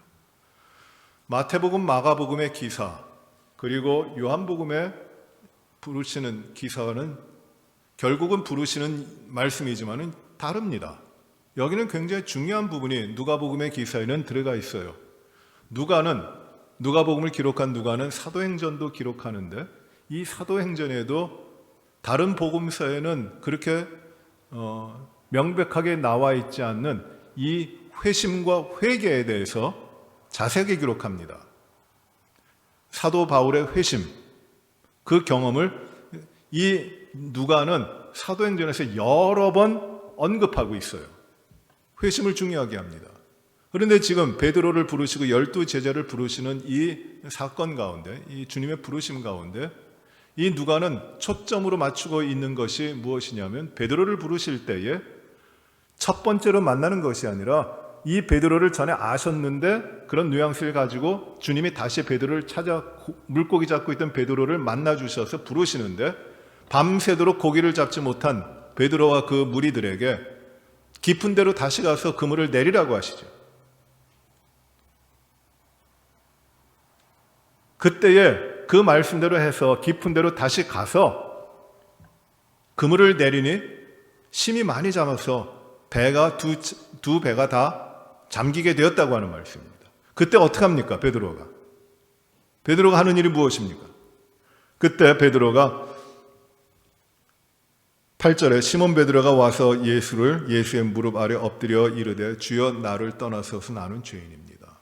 마태복음, 마가복음의 기사 그리고 요한복음에 부르시는 기사는 결국은 부르시는 말씀이지만 다릅니다. 여기는 굉장히 중요한 부분이 누가복음의 기사에는 들어가 있어요. 누가복음을 기록한 누가는 사도행전도 기록하는데 이 사도행전에도 다른 복음서에는 그렇게 명백하게 나와 있지 않는 이 회심과 회개에 대해서 자세하게 기록합니다. 사도 바울의 회심, 그 경험을 이 누가는 사도행전에서 여러 번 언급하고 있어요. 회심을 중요하게 합니다. 그런데 지금 베드로를 부르시고 12 제자를 부르시는 이 사건 가운데, 이 주님의 부르심 가운데 이 누가는 초점으로 맞추고 있는 것이 무엇이냐면 베드로를 부르실 때에 첫 번째로 만나는 것이 아니라 이 베드로를 전에 아셨는데 그런 뉘앙스를 가지고 주님이 다시 베드로를 찾아 물고기 잡고 있던 베드로를 만나 주셔서 부르시는데 밤새도록 고기를 잡지 못한 베드로와 그 무리들에게 깊은 데로 다시 가서 그물을 내리라고 하시죠. 그때에 그 말씀대로 해서 깊은 데로 다시 가서 그물을 내리니 심이 많이 잡아서 배가 두 배가 다 잠기게 되었다고 하는 말씀입니다. 그때 어떻게 합니까? 베드로가 하는 일이 무엇입니까? 그때 베드로가 8절에 시몬 베드로가 와서 예수의 무릎 아래 엎드려 이르되 주여 나를 떠나서서 나는 죄인입니다.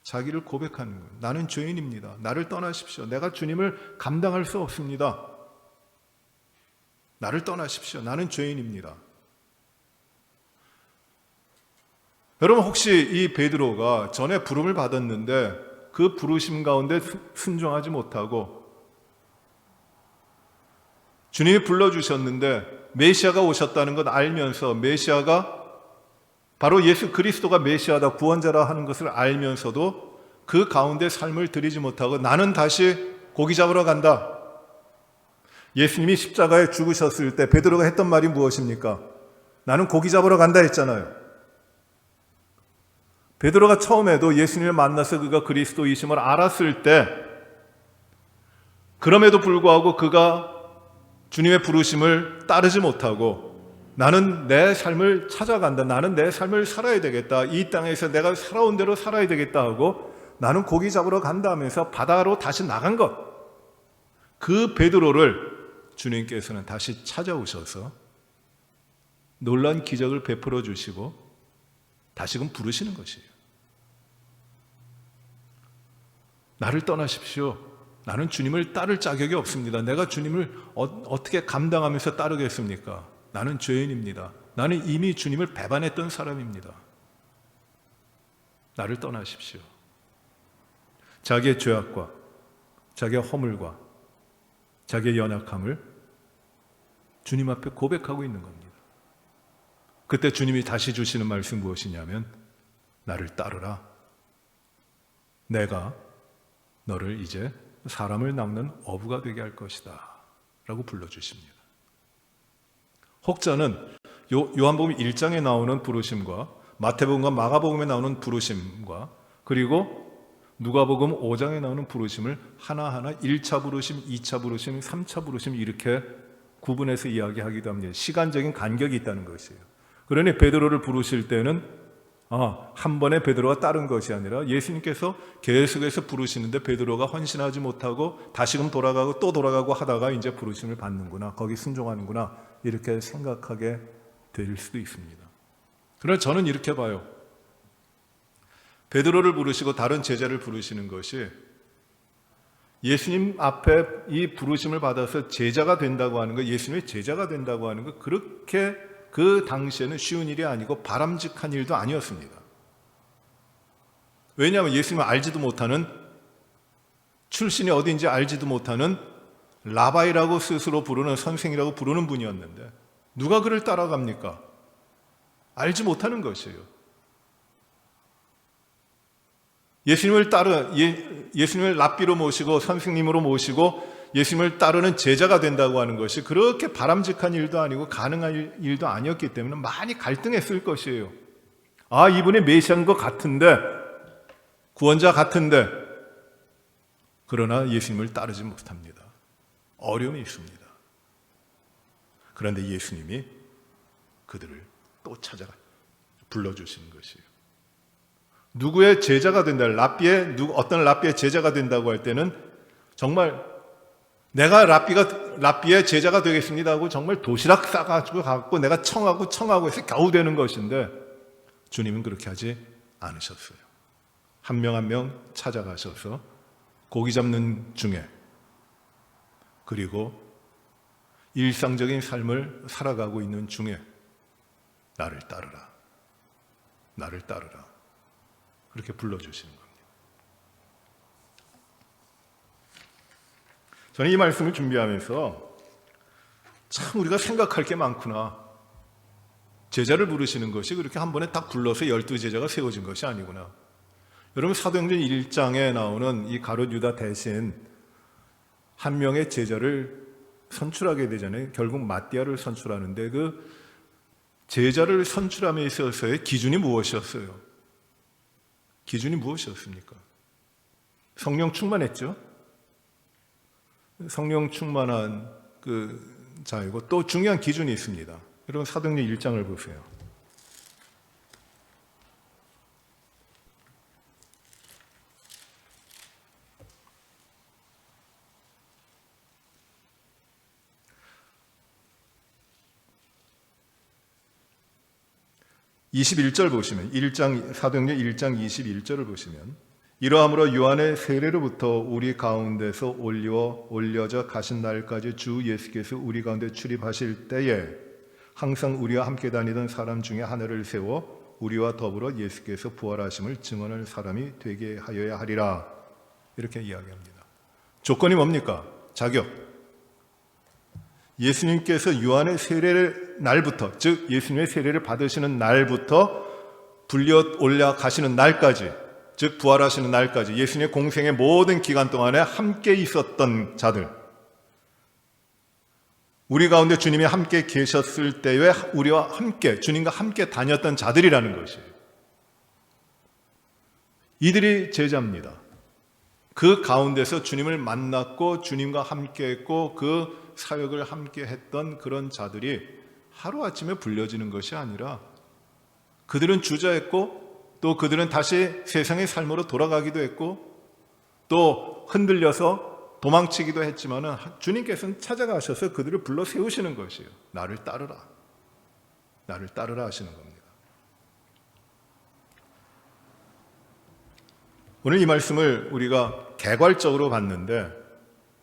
자기를 고백하는 거예요. 나는 죄인입니다. 나를 떠나십시오. 내가 주님을 감당할 수 없습니다. 나를 떠나십시오. 나는 죄인입니다. 여러분 혹시 이 베드로가 전에 부름을 받았는데 그 부르심 가운데 순종하지 못하고 주님이 불러주셨는데 메시아가 오셨다는 것 알면서 메시아가 바로 예수 그리스도가 메시아다 구원자라 하는 것을 알면서도 그 가운데 삶을 들이지 못하고 나는 다시 고기 잡으러 간다. 예수님이 십자가에 죽으셨을 때 베드로가 했던 말이 무엇입니까? 나는 고기 잡으러 간다 했잖아요. 베드로가 처음에도 예수님을 만나서 그가 그리스도이심을 알았을 때 그럼에도 불구하고 그가 주님의 부르심을 따르지 못하고 나는 내 삶을 찾아간다. 나는 내 삶을 살아야 되겠다. 이 땅에서 내가 살아온 대로 살아야 되겠다 하고 나는 고기 잡으러 간다 하면서 바다로 다시 나간 것. 그 베드로를 주님께서는 다시 찾아오셔서 놀라운 기적을 베풀어 주시고 다시금 부르시는 것이에요. 나를 떠나십시오. 나는 주님을 따를 자격이 없습니다. 내가 주님을 어떻게 감당하면서 따르겠습니까? 나는 죄인입니다. 나는 이미 주님을 배반했던 사람입니다. 나를 떠나십시오. 자기의 죄악과 자기의 허물과 자기의 연약함을 주님 앞에 고백하고 있는 겁니다. 그때 주님이 다시 주시는 말씀 무엇이냐면 나를 따르라. 내가 너를 이제 사람을 낚는 어부가 되게 할 것이다 라고 불러주십니다. 혹자는 요한복음 1장에 나오는 부르심과 마태복음과 마가복음에 나오는 부르심과 그리고 누가복음 5장에 나오는 부르심을 하나하나 1차 부르심, 2차 부르심, 3차 부르심 이렇게 구분해서 이야기하기도 합니다. 시간적인 간격이 있다는 것이에요. 그러니 베드로를 부르실 때는 한 번에 베드로가 따른 것이 아니라 예수님께서 계속해서 부르시는데 베드로가 헌신하지 못하고 다시금 돌아가고 또 돌아가고 하다가 이제 부르심을 받는구나, 거기 순종하는구나 이렇게 생각하게 될 수도 있습니다. 그러나 저는 이렇게 봐요. 베드로를 부르시고 다른 제자를 부르시는 것이 예수님 앞에 이 부르심을 받아서 제자가 된다고 하는 것, 예수님의 제자가 된다고 하는 것, 그렇게 그 당시에는 쉬운 일이 아니고 바람직한 일도 아니었습니다. 왜냐하면 예수님을 알지도 못하는, 출신이 어딘지 알지도 못하는 라바이라고 스스로 부르는, 선생이라고 부르는 분이었는데 누가 그를 따라갑니까? 알지 못하는 것이에요. 예수님을 랍비로 모시고 선생님으로 모시고 예수님을 따르는 제자가 된다고 하는 것이 그렇게 바람직한 일도 아니고 가능한 일도 아니었기 때문에 많이 갈등했을 것이에요. 아, 이분이 메시아인 것 같은데, 구원자 같은데, 그러나 예수님을 따르지 못합니다. 어려움이 있습니다. 그런데 예수님이 그들을 또 찾아가 불러주시는 것이에요. 누구의 제자가 된다, 어떤 랍비의 제자가 된다고 할 때는 정말 내가 랍비의 제자가 되겠습니다 하고 정말 도시락 싸가지고 갖고 내가 청하고 해서 겨우 되는 것인데 주님은 그렇게 하지 않으셨어요. 한 명 한 명 찾아가셔서 고기 잡는 중에 그리고 일상적인 삶을 살아가고 있는 중에 나를 따르라. 나를 따르라. 그렇게 불러주시는 겁니다. 저는 이 말씀을 준비하면서 참 우리가 생각할 게 많구나. 제자를 부르시는 것이 그렇게 한 번에 딱 불러서 12제자가 세워진 것이 아니구나. 여러분 사도행전 1장에 나오는 이 가룟 유다 대신 한 명의 제자를 선출하게 되잖아요. 결국 마띠아를 선출하는데 그 제자를 선출함에 있어서의 기준이 무엇이었어요? 기준이 무엇이었습니까? 성령 충만했죠? 성령 충만한 그 자이고 또 중요한 기준이 있습니다. 여러분 사도행전 1장을 보세요. 사도행전 1장 21절을 보시면 이러함으로 요한의 세례로부터 우리 가운데서 올려져 가신 날까지 주 예수께서 우리 가운데 출입하실 때에 항상 우리와 함께 다니던 사람 중에 하나를 세워 우리와 더불어 예수께서 부활하심을 증언할 사람이 되게 하여야 하리라. 이렇게 이야기합니다. 조건이 뭡니까? 자격. 예수님께서 요한의 세례를 날부터, 즉 예수님의 세례를 받으시는 날부터 올려 가시는 날까지, 즉 부활하시는 날까지 예수님의 공생의 모든 기간 동안에 함께 있었던 자들, 우리 가운데 주님이 함께 계셨을 때에 우리와 함께, 주님과 함께 다녔던 자들이라는 것이에요. 이들이 제자입니다. 그 가운데서 주님을 만났고 주님과 함께 했고 그 사역을 함께 했던 그런 자들이 하루아침에 불려지는 것이 아니라 그들은 주저했고 또 그들은 다시 세상의 삶으로 돌아가기도 했고 또 흔들려서 도망치기도 했지만 주님께서는 찾아가셔서 그들을 불러 세우시는 것이에요. 나를 따르라. 나를 따르라 하시는 겁니다. 오늘 이 말씀을 우리가 개괄적으로 봤는데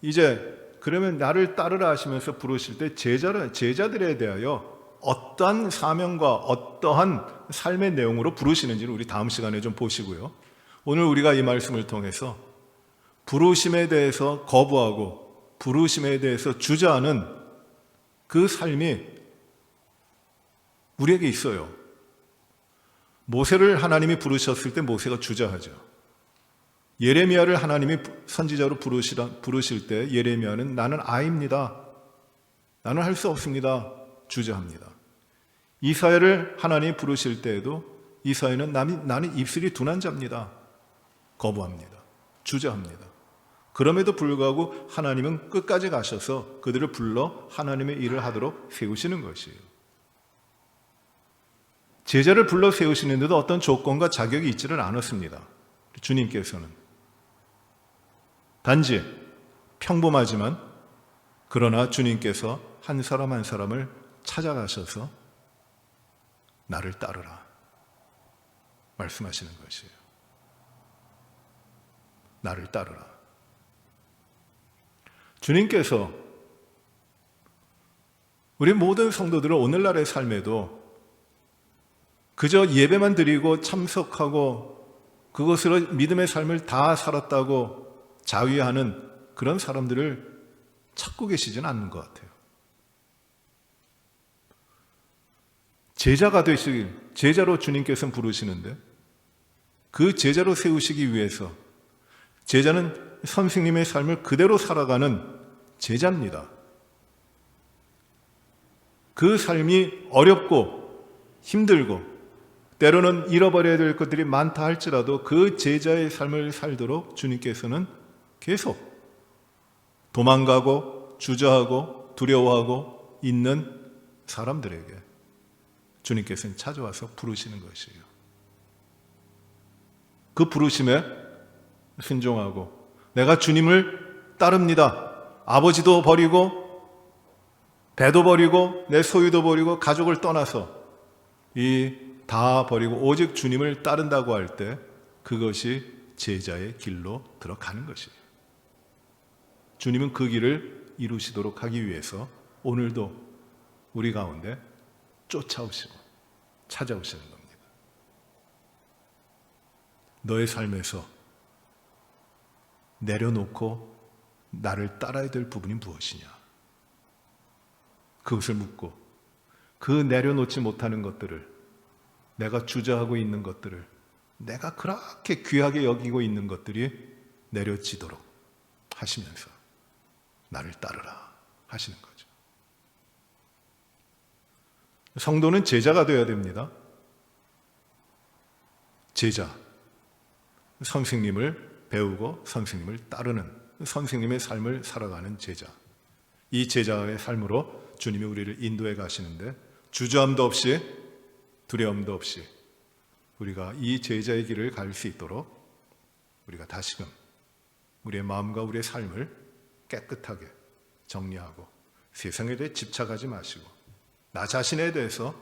이제 그러면 나를 따르라 하시면서 부르실 때 제자들에 대하여 어떠한 사명과 어떠한 삶의 내용으로 부르시는지를 우리 다음 시간에 좀 보시고요. 오늘 우리가 이 말씀을 통해서 부르심에 대해서 거부하고 부르심에 대해서 주저하는 그 삶이 우리에게 있어요. 모세를 하나님이 부르셨을 때 모세가 주저하죠. 예레미야를 하나님이 선지자로 부르실 때 예레미야는 나는 아이입니다. 나는 할 수 없습니다. 주저합니다. 이사야를 하나님이 부르실 때에도 이사야는 나는 입술이 둔한 자입니다. 거부합니다. 주저합니다. 그럼에도 불구하고 하나님은 끝까지 가셔서 그들을 불러 하나님의 일을 하도록 세우시는 것이에요. 제자를 불러 세우시는데도 어떤 조건과 자격이 있지를 않았습니다. 주님께서는 단지 평범하지만 그러나 주님께서 한 사람 한 사람을 찾아가셔서 나를 따르라 말씀하시는 것이에요. 나를 따르라. 주님께서 우리 모든 성도들은 오늘날의 삶에도 그저 예배만 드리고 참석하고 그것으로 믿음의 삶을 다 살았다고 자위하는 그런 사람들을 찾고 계시지는 않는 것 같아요. 제자가 되시길, 제자로 주님께서는 부르시는데 그 제자로 세우시기 위해서 제자는 선생님의 삶을 그대로 살아가는 제자입니다. 그 삶이 어렵고 힘들고 때로는 잃어버려야 될 것들이 많다 할지라도 그 제자의 삶을 살도록 주님께서는 계속 도망가고 주저하고 두려워하고 있는 사람들에게 주님께서는 찾아와서 부르시는 것이에요. 그 부르심에 순종하고 내가 주님을 따릅니다. 아버지도 버리고 배도 버리고 내 소유도 버리고 가족을 떠나서 다 버리고 오직 주님을 따른다고 할 때 그것이 제자의 길로 들어가는 것이에요. 주님은 그 길을 이루시도록 하기 위해서 오늘도 우리 가운데 쫓아오시고 찾아오시는 겁니다. 너의 삶에서 내려놓고 나를 따라야 될 부분이 무엇이냐? 그것을 묻고 그 내려놓지 못하는 것들을 내가 주저하고 있는 것들을 내가 그렇게 귀하게 여기고 있는 것들이 내려지도록 하시면서 나를 따르라 하시는 거죠. 성도는 제자가 되어야 됩니다. 제자. 선생님을 배우고 선생님을 따르는 선생님의 삶을 살아가는 제자. 이 제자의 삶으로 주님이 우리를 인도해 가시는데 주저함도 없이 두려움도 없이 우리가 이 제자의 길을 갈 수 있도록 우리가 다시금 우리의 마음과 우리의 삶을 깨끗하게 정리하고 세상에 대해 집착하지 마시고 나 자신에 대해서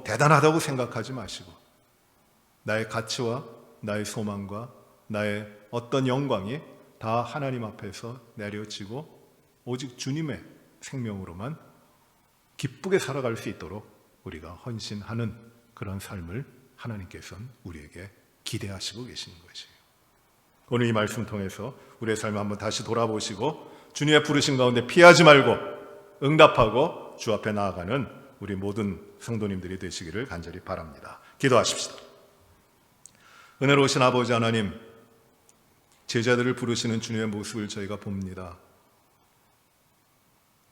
대단하다고 생각하지 마시고 나의 가치와 나의 소망과 나의 어떤 영광이 다 하나님 앞에서 내려지고 오직 주님의 생명으로만 기쁘게 살아갈 수 있도록 우리가 헌신하는 그런 삶을 하나님께서는 우리에게 기대하시고 계시는 것이에요. 오늘 이 말씀 통해서 우리의 삶을 한번 다시 돌아보시고 주님의 부르심 가운데 피하지 말고 응답하고 주 앞에 나아가는 우리 모든 성도님들이 되시기를 간절히 바랍니다. 기도하십시다. 은혜로우신 아버지 하나님, 제자들을 부르시는 주님의 모습을 저희가 봅니다.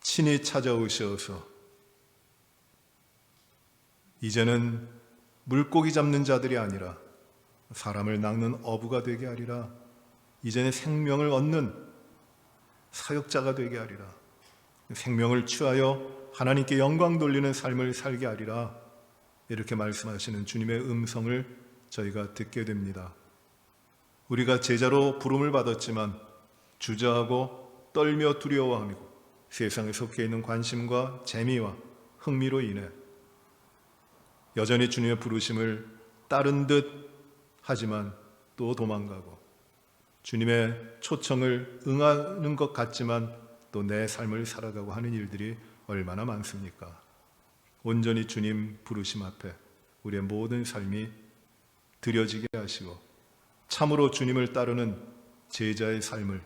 친히 찾아오셔서 이제는 물고기 잡는 자들이 아니라 사람을 낚는 어부가 되게 하리라. 이제는 생명을 얻는 사역자가 되게 하리라. 생명을 취하여 하나님께 영광 돌리는 삶을 살게 하리라. 이렇게 말씀하시는 주님의 음성을 저희가 듣게 됩니다. 우리가 제자로 부름을 받았지만 주저하고 떨며 두려워하며 세상에 속해 있는 관심과 재미와 흥미로 인해 여전히 주님의 부르심을 따른 듯 하지만 또 도망가고 주님의 초청을 응하는 것 같지만 또 내 삶을 살아가고 하는 일들이 얼마나 많습니까? 온전히 주님 부르심 앞에 우리의 모든 삶이 드려지게 하시고 참으로 주님을 따르는 제자의 삶을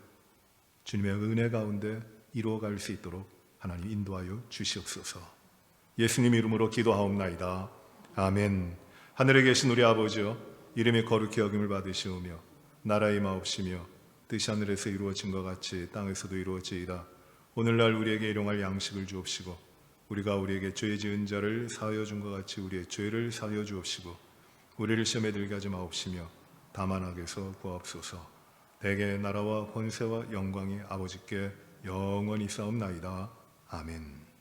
주님의 은혜 가운데 이루어갈 수 있도록 하나님 인도하여 주시옵소서. 예수님 이름으로 기도하옵나이다. 아멘. 하늘에 계신 우리 아버지여, 이름이 거룩히 여김을 받으시오며 나라의 마옵시며 뜻이 하늘에서 이루어진 것 같이 땅에서도 이루어지이다. 오늘날 우리에게 일용할 양식을 주옵시고 우리가 우리에게 죄 지은 자를 사하여 준 것 같이 우리의 죄를 사하여 주옵시고 우리를 시험에 들게 하지 마옵시며 다만 악에서 구하옵소서. 대개 나라와 권세와 영광이 아버지께 영원히 싸움나이다. 아멘.